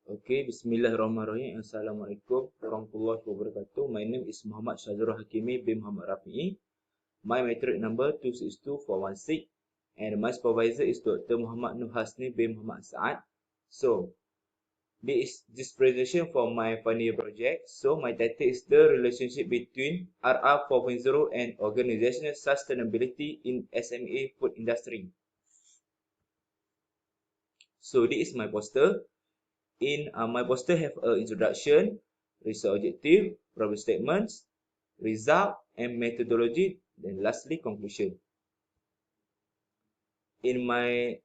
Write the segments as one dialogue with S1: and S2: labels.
S1: Okay, Bismillahirrahmanirrahim. Assalamualaikum warahmatullahi wabarakatuh. My name is Mohamad Syazrul Hakimi bin Mohamad Rafie. My matric number 262416 and my supervisor is Dr. Muhammad Nur Hasni bin Muhammad Saad. So, this presentation for my final year project. So, my title is the relationship between RR 4.0 and organizational sustainability in SME food industry. So, this is my poster. In my poster have an introduction, research objective, problem statements, result and methodology, then lastly conclusion. In my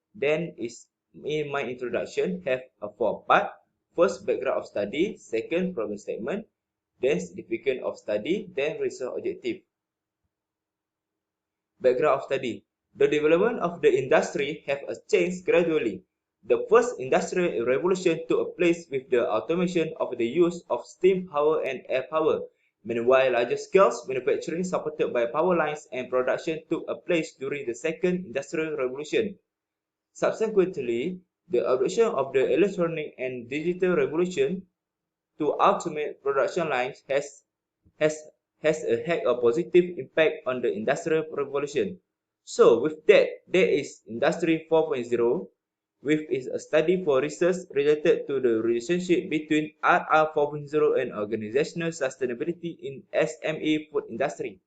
S1: introduction have a 4 part. First, background of study, second, problem statement, then significance of study, then research objective. Background of study. The development of the industry have changed gradually. The first industrial revolution took place with the automation of the use of steam power and air power. Meanwhile, larger scale manufacturing supported by power lines and production took place during the second industrial revolution. Subsequently, the adoption of the electronic and digital revolution to automate production lines has had a positive impact on the industrial revolution. So with that, there is Industry 4.0, which is a study for research related to the relationship between RR 4.0 and organizational sustainability in SME food industry.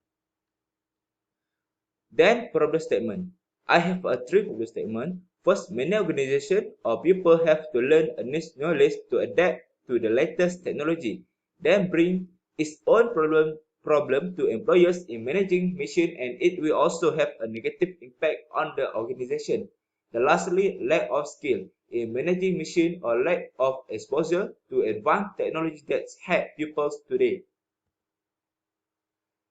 S1: Then problem statement. I have a 3 problem statement. First, many organizations or people have to learn a niche knowledge to adapt to the latest technology, then bring its own problem to employers in managing mission, and it will also have a negative impact on the organization. The lastly, lack of skill in managing mission or lack of exposure to advanced technology that help people today.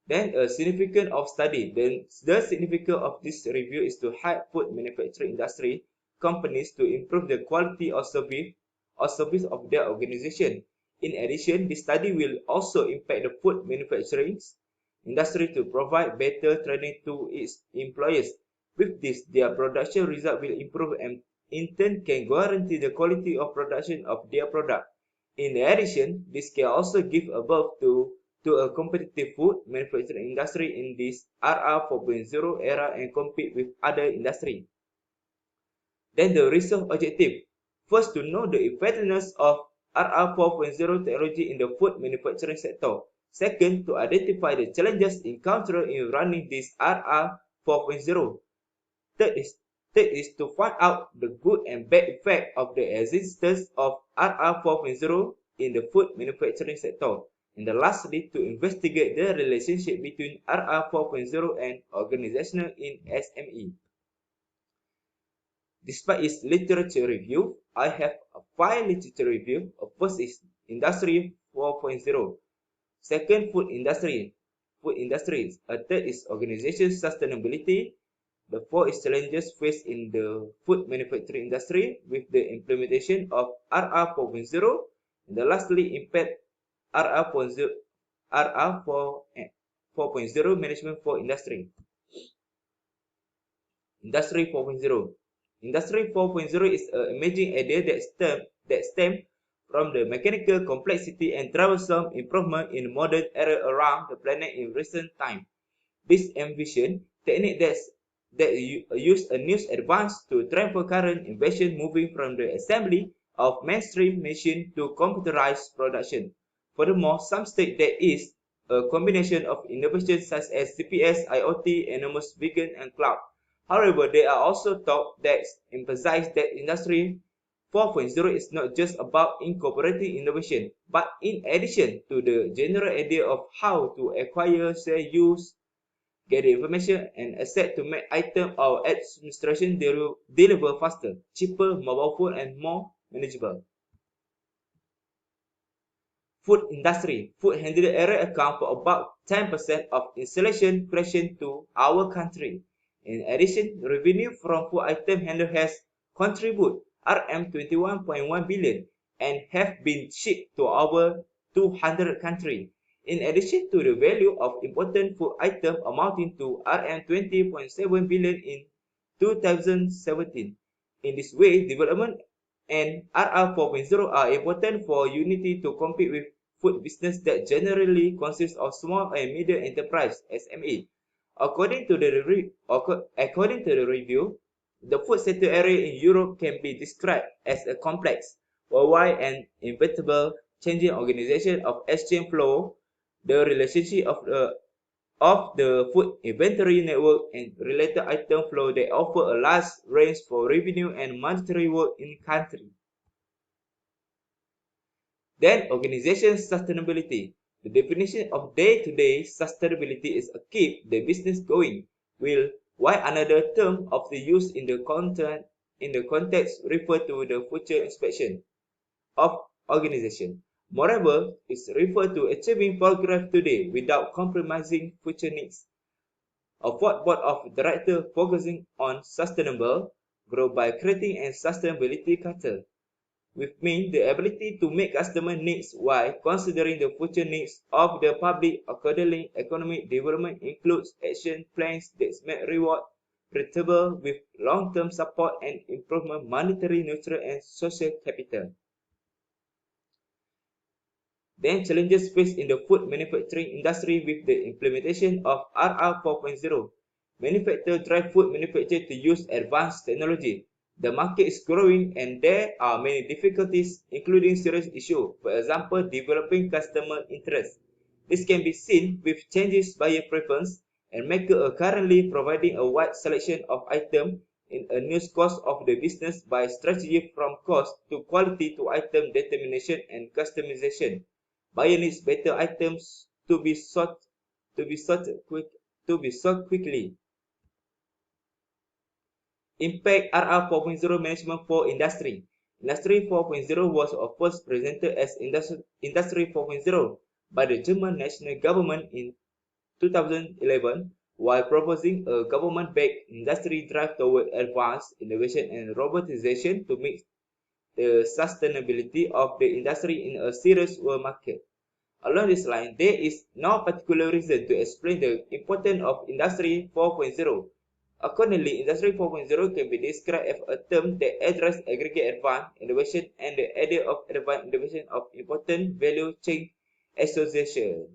S1: Then a significance of study. The significance of this review is to help food manufacturing industry companies to improve the quality of service of their organization. In addition, this study will also impact the food manufacturing industry to provide better training to its employees. With this, their production result will improve and in turn can guarantee the quality of production of their product. In addition, this can also give a birth to a competitive food manufacturing industry in this RR 4.0 era and compete with other industry. Then the research objective. First, to know the effectiveness of RR 4.0 technology in the food manufacturing sector. Second, to identify the challenges encountered in running this RR 4.0. Third is to find out the good and bad effect of the existence of RR 4.0 in the food manufacturing sector. And lastly, to investigate the relationship between RR 4.0 and organizational in SME. Despite its literature review, I have a 5 literature review. First is Industry 4.0. Second, food industries. A third is organization sustainability. The 4 is challenges faced in the food manufacturing industry with the implementation of RR 4.0. And lastly, impact RR 4.0 management for industry. Industry 4.0. Industry 4.0 is an emerging idea that stems from the mechanical complexity and troublesome improvement in modern era around the planet in recent time. This envision technique that use a new advance to transfer current innovation moving from the assembly of mainstream machine to computerized production. Furthermore, some state that is a combination of innovations such as CPS, IoT, autonomous vehicle, and cloud. However, there are also talk that emphasize that Industry 4.0 is not just about incorporating innovation, but in addition to the general idea of how to acquire, share, use, gather information, and asset to make item or administration deliver faster, cheaper, more powerful, and more manageable. Food industry. Food handling area account for about 10% of installation creation to our country. In addition, revenue from food item handler has contributed RM 21.1 billion and have been shipped to over 200 countries. In addition to the value of important food items amounting to RM 20.7 billion in 2017. In this way, development and RR 4.0 are important for Unity to compete with food business that generally consists of small and medium enterprise (SME). According to the review, the food sector area in Europe can be described as a complex, worldwide and inevitable changing organization of exchange flow, the relationship of the food inventory network and related item flow that offer a large range for revenue and monetary work in country. Then organization sustainability. The definition of day-to-day sustainability is to keep the business going, while another term of the use in the context refer to the future inspection of organization. Moreover, it's referred to achieving progress today without compromising future needs. A fourth board of directors focusing on sustainable growth by creating a sustainability culture, which means the ability to meet customer needs while considering the future needs of the public. Accordingly, economic development includes action plans that may reward predictable with long-term support and improvement monetary, neutral, and social capital. Then challenges faced in the food manufacturing industry with the implementation of RR 4.0. Manufacturers drive food manufacturers to use advanced technology. The market is growing and there are many difficulties, including serious issues, for example, developing customer interest. This can be seen with changes buyer preference, and makers are currently providing a wide selection of items in a new course of the business by strategy from cost to quality to item determination and customization. Buyer needs better items to be sold quickly. Impact RR 4.0 management for industry. Industry 4.0 was first presented as Industry 4.0 by the German national government in 2011, while proposing a government-backed industry drive toward advanced innovation and robotization to meet the sustainability of the industry in a serious world market. Along this line, there is no particular reason to explain the importance of Industry 4.0. Accordingly, Industry 4.0 can be described as a term that addresses aggregate advanced innovation and the idea of advanced innovation of important value chain association.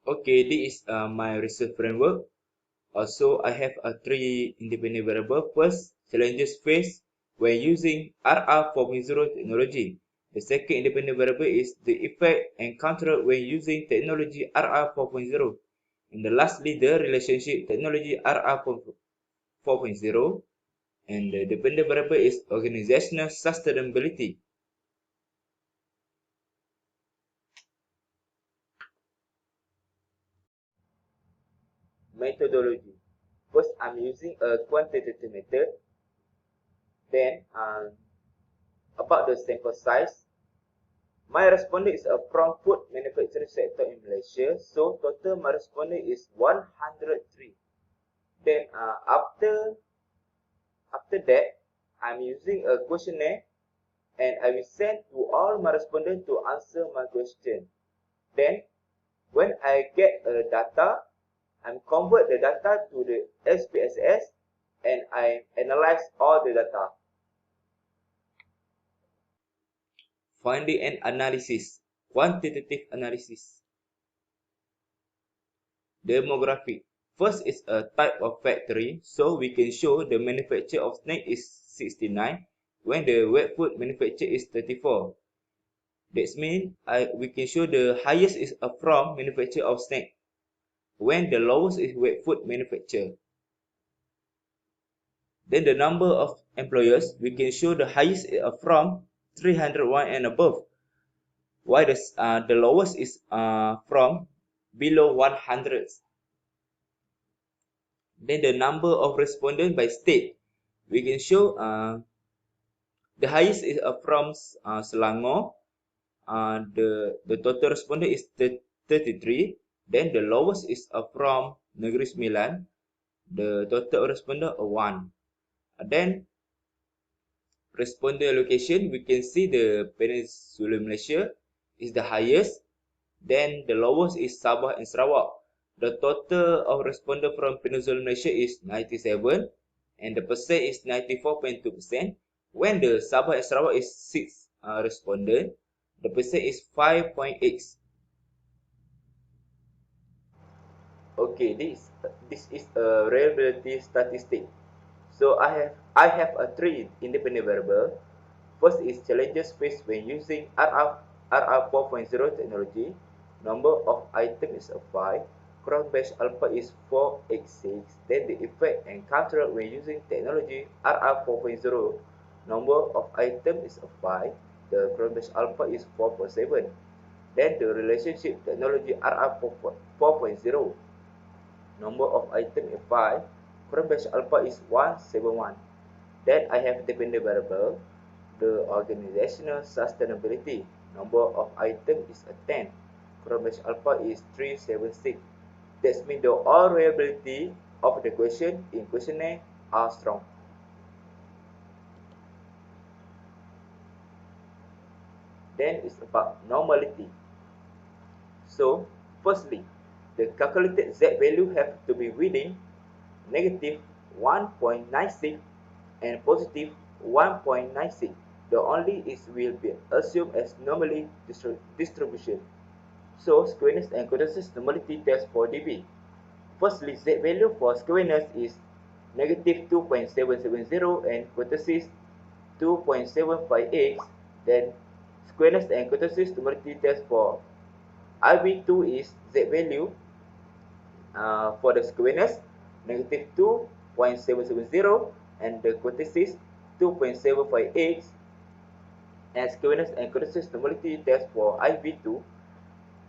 S1: Okay, this is my research framework. Also, I have three independent variables. First, challenges faced when using RR 4.0 technology. The second independent variable is the effect encountered when using technology RR 4.0. And lastly, the relationship technology RR 4.0. And the dependent variable is organizational sustainability. Methodology. First, I'm using a quantitative method. Then, about the sample size, my respondent is from food manufacturing sector in Malaysia, so total my respondent is 103. Then after that, I'm using a questionnaire and I will send to all my respondents to answer my question. Then when I get data, I convert the data to the SPSS and I analyze all the data. Finding and analysis. Quantitative analysis. Demographic. First is a type of factory, so we can show the manufacture of snake is 69 when the wet food manufacture is 34. That means we can show the highest is from manufacture of snake when the lowest is wet food manufacture. Then the number of employers, we can show the highest is from 301 and above, while the lowest is from below 100. Then the number of respondents by state, we can show the highest is from Selangor. The total respondent is 33. Then the lowest is from Negeri Sembilan. The total respondent 1. Then respondent location, we can see the Peninsular Malaysia is the highest. Then the lowest is Sabah and Sarawak. The total of respondent from Peninsular Malaysia is 97 and the percent is 94.2%. When the Sabah and Sarawak is 6 respondent, the percent is 5.8. Okay, this is a reliability statistic. So I have a three independent variable. First is challenges faced when using RR 4.0 technology. Number of items is a 5. Cross batch alpha is 486. Then the effect encountered when using technology RR 4.0. Number of items is a 5. The cross batch alpha is 4.7. Then the relationship technology RR 4.0. Number of items is 5. Cross batch alpha is 171. Then I have dependent variable. The organizational sustainability. Number of items is a 10. Cross batch alpha is 376. That means the all reliability of the question in questionnaire are strong. Then it's about normality. So, firstly, the calculated Z value have to be within negative 1.96 and positive 1.96. The only is will be assumed as normally distribution. So, squareness and quaternions normality test for DB. Firstly, Z value for squareness is negative 2.770 and quaternions 2.758. Then, squareness and quaternions normality test for IB2 is Z value for the squareness negative 2.770 and the quaternions 2.758. And squareness and quaternions normality test for IB2,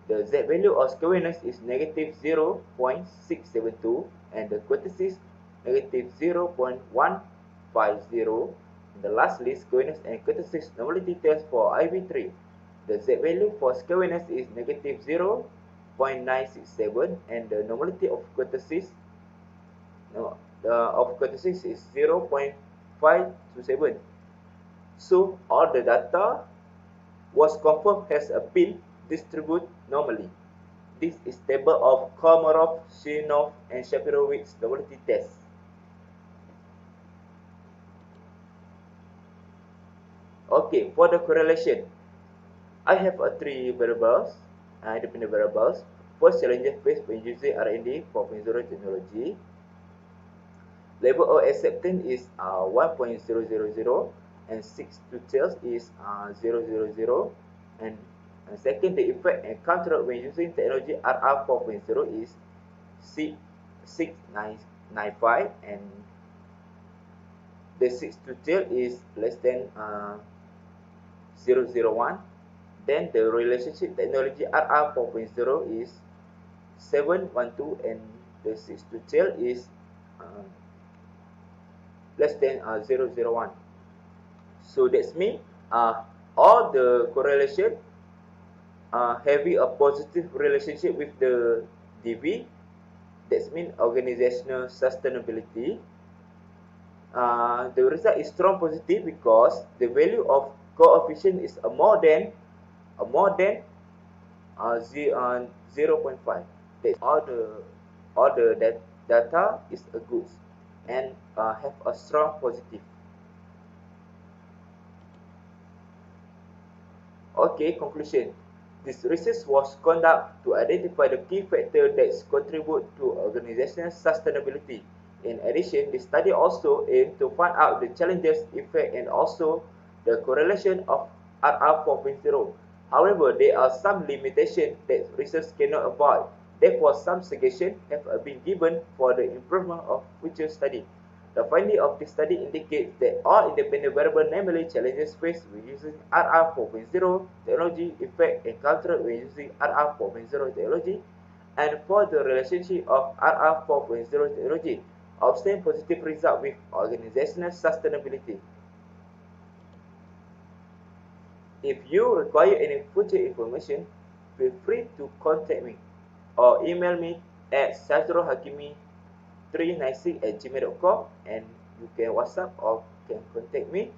S1: the Z value of squareness is negative 0.672 and the quaternions negative 0.150. And the lastly, squareness and quaternions normality test for IB3. The Z value for squareness is negative 0.967 and the normality of quaternions is 0.527. So all the data was confirmed has been distributed normally. This is table of Komarov, Shinov, and Shapirovitz normality test. Okay, for the correlation, I have three variables, independent variables. First, challenges faced when using R&D 4.0 technology. Level of acceptance is 1.000 and 6 to tails is 000. And second, the effect encountered when using technology RR 4.0 is 6.995 and the 6 to tail is less than 0.001. Then the relationship technology RR 4.0 is 712 and the 6 to tail is less than 0.001. So that's mean all the correlation having a positive relationship with the DB. That's mean organizational sustainability. The result is strong positive because the value of coefficient is more than 0.5. That's all the data is a good and have a strong positive. Okay, conclusion. This research was conducted to identify the key factors that contribute to organizational sustainability. In addition, the study also aimed to find out the challenges, effects, and also the correlation of RR 4.0. However, there are some limitations that research cannot avoid. Therefore, some suggestions have been given for the improvement of future study. The finding of this study indicates that all independent variables, namely challenges faced when using RR 4.0 technology, effect encountered when using RR 4.0 technology, and for the relationship of RR 4.0 technology, obtain positive result with organizational sustainability. If you require any further information, feel free to contact me or email me at syazrulhakimi396@gmail.com and you can WhatsApp or can contact me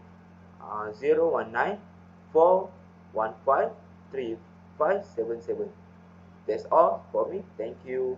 S1: 019-415-3577. That's all for me. Thank you.